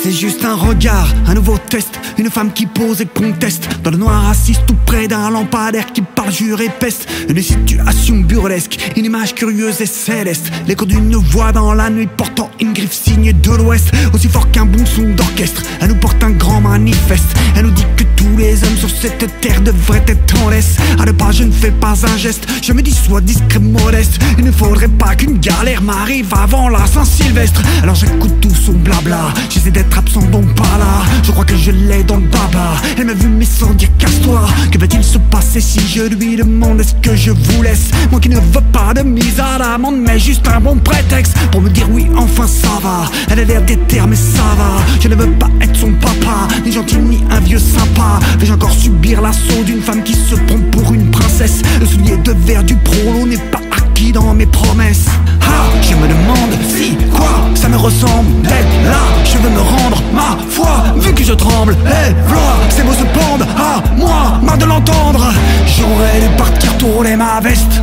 C'est juste un regard, un nouveau test, une femme qui pose et conteste. Dans le noir assise tout près d'un lampadaire qui parle, jure et peste. Une situation burlesque, une image curieuse et céleste. L'écho d'une voix dans la nuit portant une griffe signée de l'Ouest. Aussi fort qu'un bon son d'orchestre, elle nous porte un grand manifeste. Elle nous dit que tous les hommes sur cette terre devraient être en laisse. À 2 pas je ne fais pas un geste, je me dis sois discret, modeste. Il ne faudrait pas qu'une galère m'arrive avant la Saint-Sylvestre. Alors j'écoute tout son blabla, j'essaie d'être absent donc pas là. Je crois que je l'ai dans le baba. Elle m'a vu mais sans dire casse-toi. Que va-t-il se passer si je lui demande est-ce que je vous laisse? Moi qui ne veux pas de mise à l'amende mais juste un bon prétexte pour me dire oui enfin ça va. Elle a l'air déter mais ça va. Je ne veux pas être son papa, ni gentil ni un vieux sympa. Vais-je encore subir l'assaut d'une femme qui se prend pour une princesse? Le soulier de verre du prolo n'est pas acquis dans mes promesses. Ah, je me demande si quoi ça me ressemble d'être là. Je veux me rendre ma foi vu que je tremble. Et voilà, ces mots se pendent à moi, marre de l'entendre. J'aurais dû partir tourner ma veste.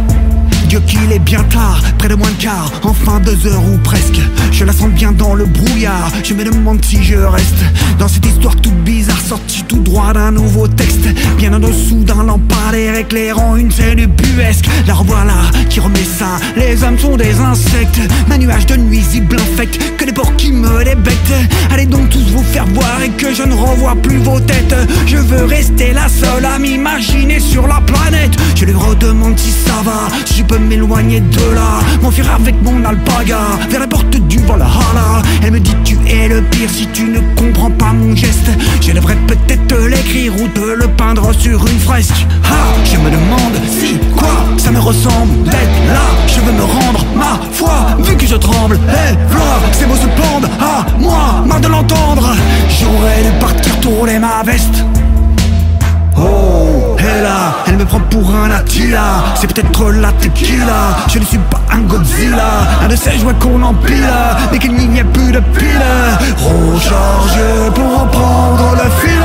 Dieu qu'il est bien tard, près de moins de quart, enfin 2 heures ou presque. Je la sens bien dans le brouillard, je me demande si je reste dans cette histoire toute bizarre, sortie tout droit d'un nouveau texte. Bien en dessous d'un lampadaire éclairant une scène ubuesque. La revoilà qui remet ça, les hommes sont des insectes. Un nuage de nuisibles infecte, que des porcs qui me débectent. Allez donc tous vous faire voir et que je ne revois plus vos têtes. Je veux rester la seule à m'imaginer sur la planète. Je lui redemande si ça va, si je peux m'éloigner de là, m'enfuir avec mon alpaga vers la porte du Valhalla. Elle me dit tu es le pire si tu ne comprends pas mon geste. Je devrais peut-être te l'écrire ou te le peindre sur une fresque. Ah, je me demande si quoi ça me ressemble d'être là. Je veux me rendre ma foi vu que je tremble. Et voilà, ces mots se pendent à moi, marre de l'entendre. J'aurais dû partir tourner ma veste. Oh, et là, elle me prend pour un Attila. C'est peut-être la tequila. Je ne suis pas un Godzilla, un de ces jouets qu'on empile, mais qu'il n'y ait plus de pile. Recharge pour reprendre le fil.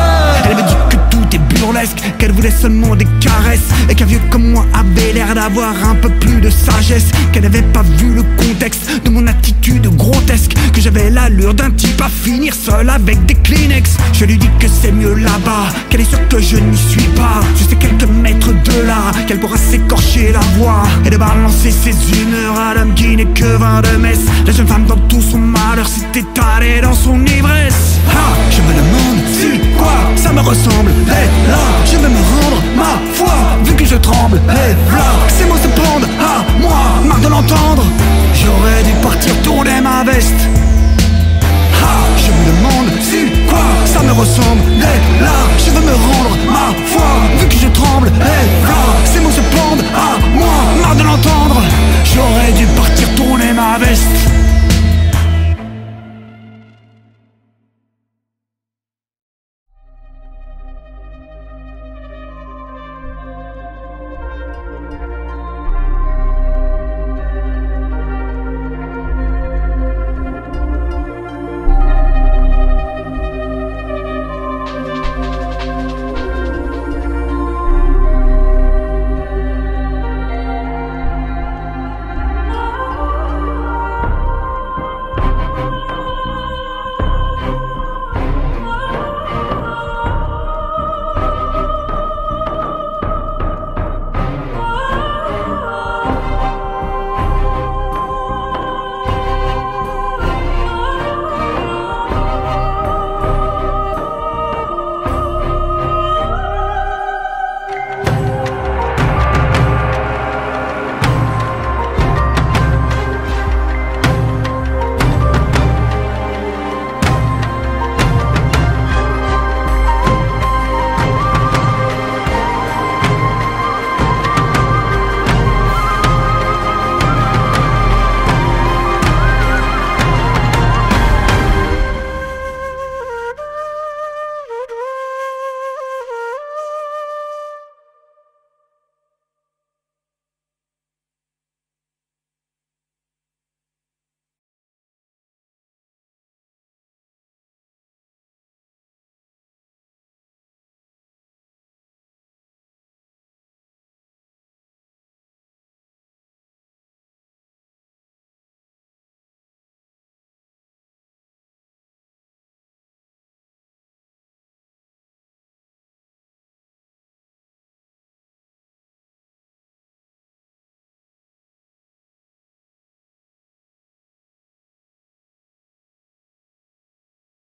Elle me dit que tout est burlesque, qu'elle voulait seulement des caresses, et qu'un vieux comme moi avait l'air d'avoir un peu plus de sagesse. Qu'elle n'avait pas vu le contexte de mon attitude grotesque, que j'avais l'allure d'un type à finir seul avec des Kleenex. Je lui dis que c'est mieux là-bas, qu'elle est sûre que je n'y suis pas. Juste à quelques mètres de là, qu'elle pourra s'écorcher la voix et de balancer ses humeurs à l'homme qui n'est que vin de messe. La jeune femme dans tout son malheur s'est étalée dans son ivresse. Ah, je me demande si quoi ça me ressemble d'être là. Je veux me rendre ma foi vu que je tremble. Et voilà, ces mots se pendent à moi, marre de l'entendre. J'aurais dû partir tourner ma veste.